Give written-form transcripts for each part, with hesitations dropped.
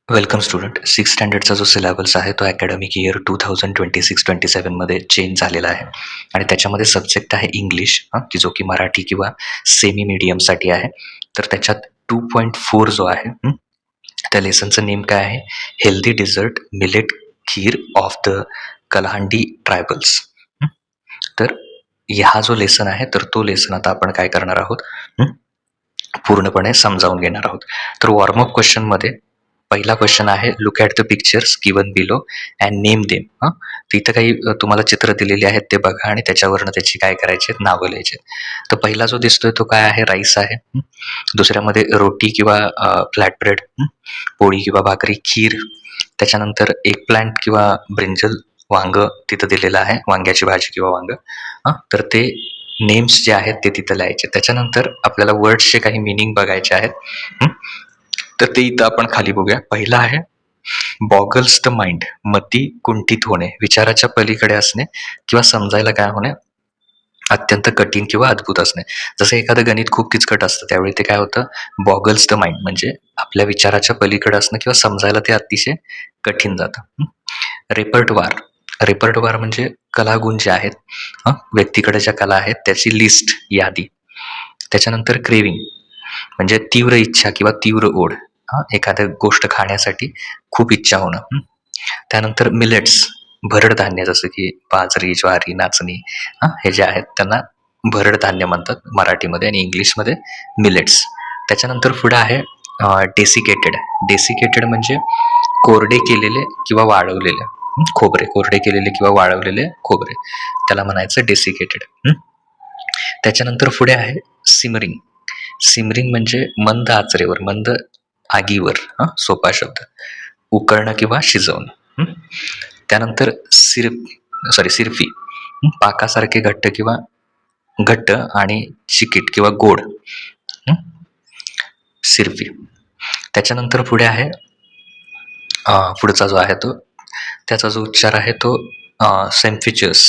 Welcome student. Six स्टँडर्डचा जो syllabus आहे तो अकॅडमिक इयर 2026-27मध्ये चेंज झालेला आहे आणि त्याच्यामध्ये सब्जेक्ट आहे इंग्लिश, की जो की मराठी किंवा सेमी मीडियमसाठी आहे. तर त्याच्यात 2.4 जो आहे त्या लेसनचं नेम काय आहे? Healthy dessert millet kheer of the Kalahandi tribals. तर हा जो लेसन आहे तर तो लेसन आता आपण काय करणार आहोत, पूर्णपणे समजावून घेणार आहोत. तर वॉर्मअप क्वेश्चनमध्ये पहिला क्वेश्चन आहे, look at the pictures given below and name them. तिथं काही तुम्हाला चित्र दिलेली आहेत ते बघा आणि त्याच्यावरनं त्याची काय करायची आहेत, नावं लिहायची. तर पहिला जो दिसतोय तो काय आहे? राईस आहे. दुसऱ्यामध्ये रोटी किंवा फ्लॅट ब्रेड, पोळी किंवा भाकरी, खीर. त्याच्यानंतर एक प्लांट किंवा ब्रिंजल, वांग तिथं दिलेलं आहे, वांग्याची भाजी किंवा वांग. तर ते नेम्स जे आहेत ते तिथं लिहायचे. त्याच्यानंतर आपल्याला वर्ड्सचे काही मिनिंग बघायचे आहेत. तर ते इथं आपण खाली बघूया. पहिला आहे बॉगल्स द माइंड, मती कुंठित होणे, विचाराच्या पलीकडे असणे किंवा समजायला काय होणे, अत्यंत कठीण किंवा अद्भुत असणे. जसं एखादं गणित खूप किचकट असतं त्यावेळी ते काय होतं, बॉगल्स द माइंड म्हणजे आपल्या विचाराच्या पलीकडे असणं किंवा समजायला ते अतिशय कठीण जातं. रेपर्टवार, रेपर्टवार म्हणजे कलागुण जे आहेत, व्यक्तीकडे ज्या कला आहेत त्याची लिस्ट, यादी. त्याच्यानंतर क्रेविंग म्हणजे तीव्र इच्छा किंवा तीव्र ओढ, एखाद्या गोष्ट खाण्यासाठी खूप इच्छा होणं. त्यानंतर मिलेट्स, भरड धान्य, जसं की बाजरी, ज्वारी, नाचणी, हे जे आहेत त्यांना भरड धान्य म्हणतात मराठीमध्ये आणि इंग्लिशमध्ये मिलेट्स. त्याच्यानंतर पुढे आहे डेसिकेटेड. डेसिकेटेड म्हणजे कोरडे केलेले किंवा वाळवलेले खोबरे, कोरडे केलेले किंवा वाळवलेले खोबरे, त्याला म्हणायचं डेसिकेटेड. त्याच्यानंतर पुढे आहे सिमरिंग. सिमरिंग म्हणजे मंद आचरेवर, मंद आगीवर, सोपा शब्द, उकळणं किंवा शिजवणं. त्यानंतर सिरफी, पाकासारखे घट्ट किंवा घट्ट आणि चिकीट किंवा गोड, सिरफी. त्याच्यानंतर पुढे आहे पुढचा जो आहे तो, त्याचा जो उच्चार आहे तो सेम्फिचियस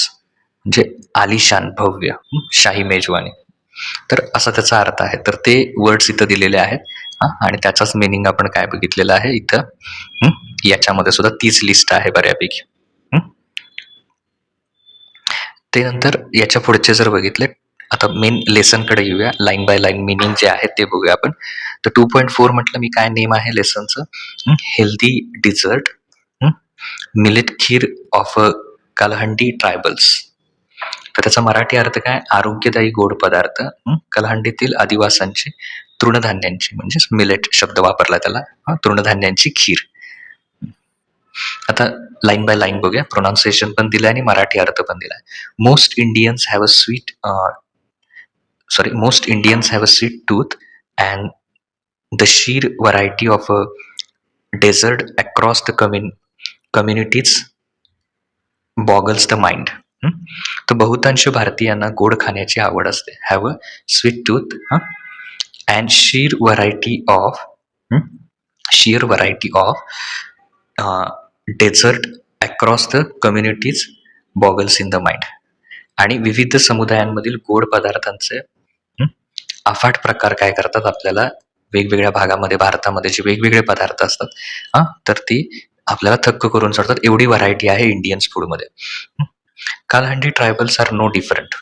म्हणजे आलिशान, भव्य, शाही मेजवानी. तर असा त्याचा अर्थ आहे. तर ते वर्ड्स इथं दिलेले आहेत आणि त्याचाच मिनिंग आपण काय बघितलेलं आहे इथं. याच्यामध्ये सुद्धा तीच लिस्ट आहे बऱ्यापैकी. ते नंतर याच्या पुढचे जर बघितले, आता मेन लेसनकडे येऊया. लाईन बाय लाईन मिनिंग जे आहे ते बघूया आपण. तर 2.4 म्हटलं मी, काय नेम आहे लेसनचं? Healthy dessert millet kheer of Kalahandi tribals. तर त्याचा मराठी अर्थ काय? आरोग्यदायी गोड पदार्थ कलहंडीतील आदिवासांची तृणधान्यांची, म्हणजेच मिलेट शब्द वापरला त्याला, तृणधान्यांची खीर. आता लाईन बाय लाईन बघूया. प्रोनाउन्सिएशन पण दिलं आणि मराठी अर्थ पण दिलाय. Most Indians have a sweet tooth and the sheer variety of a dessert across the communities boggles the mind. तर बहुतांश भारतीयांना गोड खाण्याची आवड असते. Have a sweet tooth and sheer variety of dessert across the communities boggles in the mind. आणि विविध समुदायांमधील गोड पदार्थांचे अफाट प्रकार काय करतात, आपल्याला वेगवेगळ्या भागामध्ये, भारतामध्ये जे वेगवेगळे पदार्थ असतात तर ती आपल्याला थक्क करून सोडतात. एवढी व्हरायटी आहे इंडियन्स फूडमध्ये. Kalahandi tribals R no different.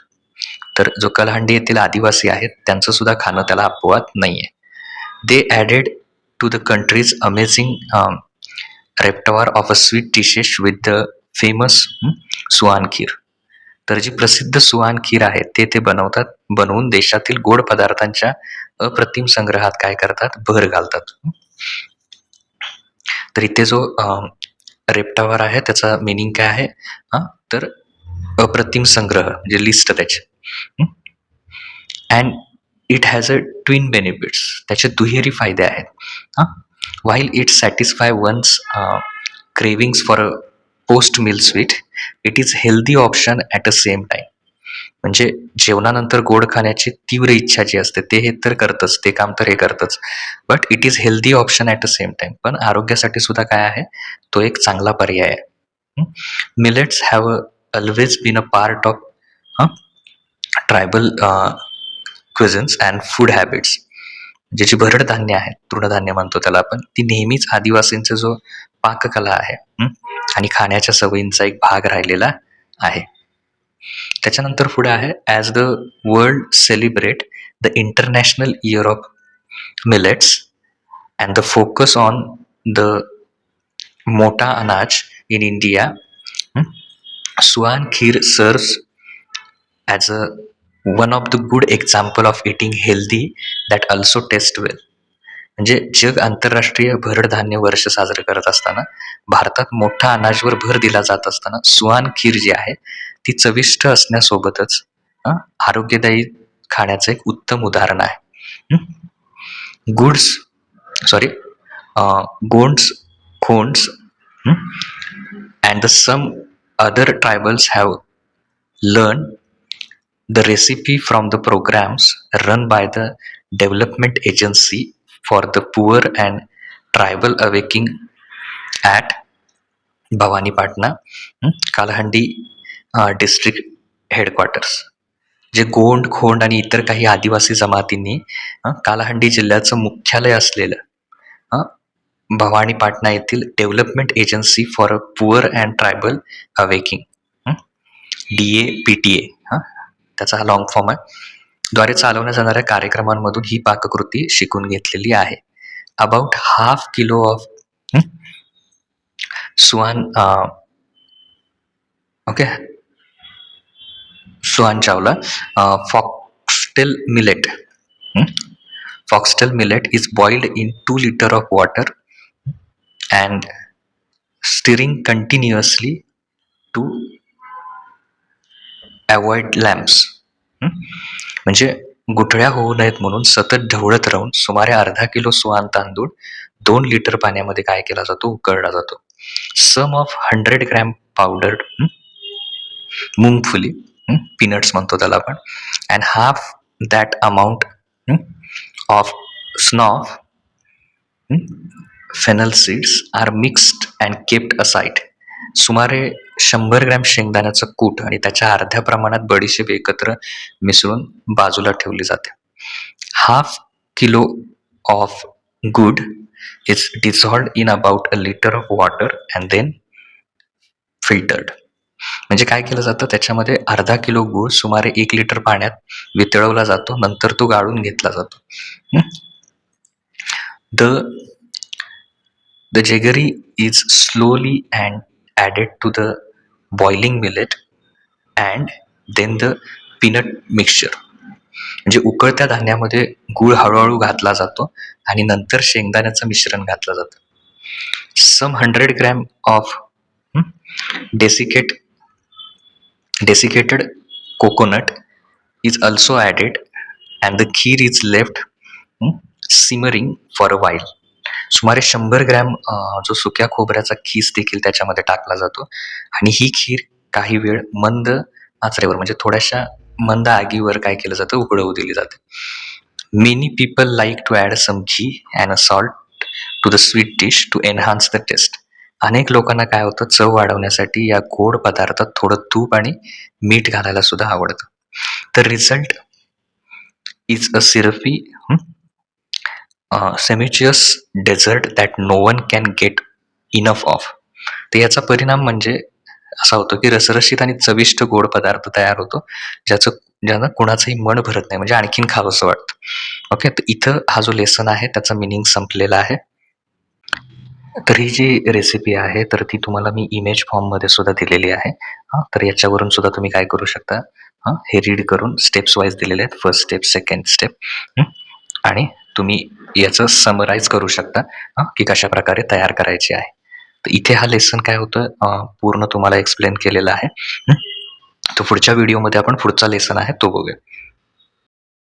तर जो कलहंडी येथील आदिवासी आहेत त्यांचं सुद्धा खाणं त्याला अपवाद नाहीये. They added to the country's amazing repertoire of a sweet dishes with the famous suhan kheer. तर जी प्रसिद्ध सुहान खीर आहे ते बनवून देशातील गोड पदार्थांच्या अप्रतिम संग्रहात काय करतात, भर घालतात. तर इथे जो रेप्टावर आहे त्याचा मिनिंग काय आहे, तर अप्रतिम संग्रह म्हणजे लिस्ट त्याची. And it has a twin benefits, त्याचे दुहेरी फायदे आहेत. While it satisfy one's cravings for a post meal sweet, it is healthy option at a same time. म्हणजे जेवणानंतर गोड खाण्याची तीव्र इच्छा जी असते ते हे तर करतच, ते काम तर हे करतच, but it is healthy option at a same time. पण आरोग्यासाठी सुद्धा काय आहे, तो एक चांगला पर्याय आहे. Millets have always been a part of tribal cuisines and food habits. ज्याची भरड धान्य आहे, तृणधान्य म्हणतो त्याला आपण, ती नेहमीच आदिवासींचा जो पाककला आहे आणि खाण्याच्या सवयींचा एक भाग राहिलेला आहे. त्याच्यानंतर पुढे आहे, as the world celebrate the international year of millets and the focus on the mota anaj in India, Suhan kheer serves as a one of the good example of eating healthy that also taste well. म्हणजे जग आंतरराष्ट्रीय भरडधान्य वर्ष साजरं करत असताना भारतात मोठा अनाजवर भर दिला जात असताना सुहान खीर जी आहे ती चविष्ट असण्यासोबतच आरोग्यदायी खाण्याचं एक उत्तम उदाहरण आहे. Goods sorry Gonds Khonds and the some other tribals have learn the recipe from the programs run by the development agency for the poor and tribal awakening at Bhawanipatna, Kalahandi district headquarters. जे गोंड खोंड आणि इतर काही आदिवासी जमातींनी कालहंडी जिल्ह्याचं मुख्यालय असलेलं भवानीपाटणा येथील development agency for a poor and tribal awaking DAPTA त्याचा हा लॉंग फॉर्म आहे, द्वारे चालवल्या जाणाऱ्या कार्यक्रमांमधून ही पाककृती शिकून घेतलेली आहे. About half kilo of Suhan Suhan Chawla foxtail millet. Foxtail millet is boiled in 2 liters of water and stirring continuously to avoid lumps. म्हणजे गुठळ्या होऊ नयेत म्हणून सतत ढवळत राहून सुमारे अर्धा किलो सुहान तांदूळ 2 लिटर पाण्यामध्ये काय केला जातो, उकळला जातो. सम ऑफ 100 ग्रॅम पावडर्ड मूंगफली, पीनट्स म्हणतो त्याला आपण, and half that amount of snuff, fennel seeds are mixed and kept aside. सुमारे 100 ग्रॅम शेंगदाण्याचं कूट आणि त्याच्या अर्ध्या प्रमाणात बडीशेप एकत्र मिसळून बाजूला ठेवली जाते. Half kilo of gur is dissolved in about a litre of water and then filtered. म्हणजे काय केलं जातं, त्याच्यामध्ये अर्धा किलो गूळ सुमारे 1 लिटर पाण्यात वितळवला जातो, नंतर तो गाळून घेतला जातो. The jaggery is slowly and added to the boiling millet and then the peanut mixture. म्हणजे उकळत्या धान्यामध्ये गूळ हळूहळू घातला जातो आणि नंतर शेंगदाण्याचं मिश्रण घातलं जातं. सम 100 gram of desiccated coconut is also added and the kheer is left simmering for a while. सुमारे 100 ग्रॅम जो सुक्या खोबऱ्याचा खीस देखील त्याच्यामध्ये टाकला जातो आणि ही खीर काही वेळ मंद आचेवर म्हणजे थोड्याशा मंद आगीवर काय केलं जातं, उकळवू दिली जाते. Many people like to add some ghee and a salt to the sweet dish to enhance the taste. अनेक लोकांना काय होतं, चव वाढवण्यासाठी या गोड पदार्थात थोडं तूप आणि मीठ घालायला सुद्धा आवडतं. The result is a syrupy semiviscous dessert that no one can get enough of. तर याचा परिणाम म्हणजे असा होतो की रसरशीत आणि चविष्ट गोड पदार्थ तयार होतो ज्यानं कुणाचंही मन भरत नाही, म्हणजे आणखीन खावंसं वाटतं. ओके, तर इथं हा जो लेसन आहे त्याचा मिनिंग संपलेला आहे. तर ही जी रेसिपी आहे तर ती तुम्हाला मी इमेज फॉर्ममध्ये सुद्धा दिलेली आहे. तर याच्यावरून सुद्धा तुम्ही काय करू शकता, हे रीड करून स्टेप्स वाईज दिलेले आहेत, फर्स्ट स्टेप, सेकंड स्टेप, आणि तुम्ही याचं समराईज करू शकता की कशा प्रकारे तयार करायची आहे. तर इथे हा लेसन काय होतं पूर्ण तुम्हाला एक्सप्लेन केलेला आहे. तर पुढच्या व्हिडिओमध्ये आपण पुढचा लेसन आहे तो बघूया.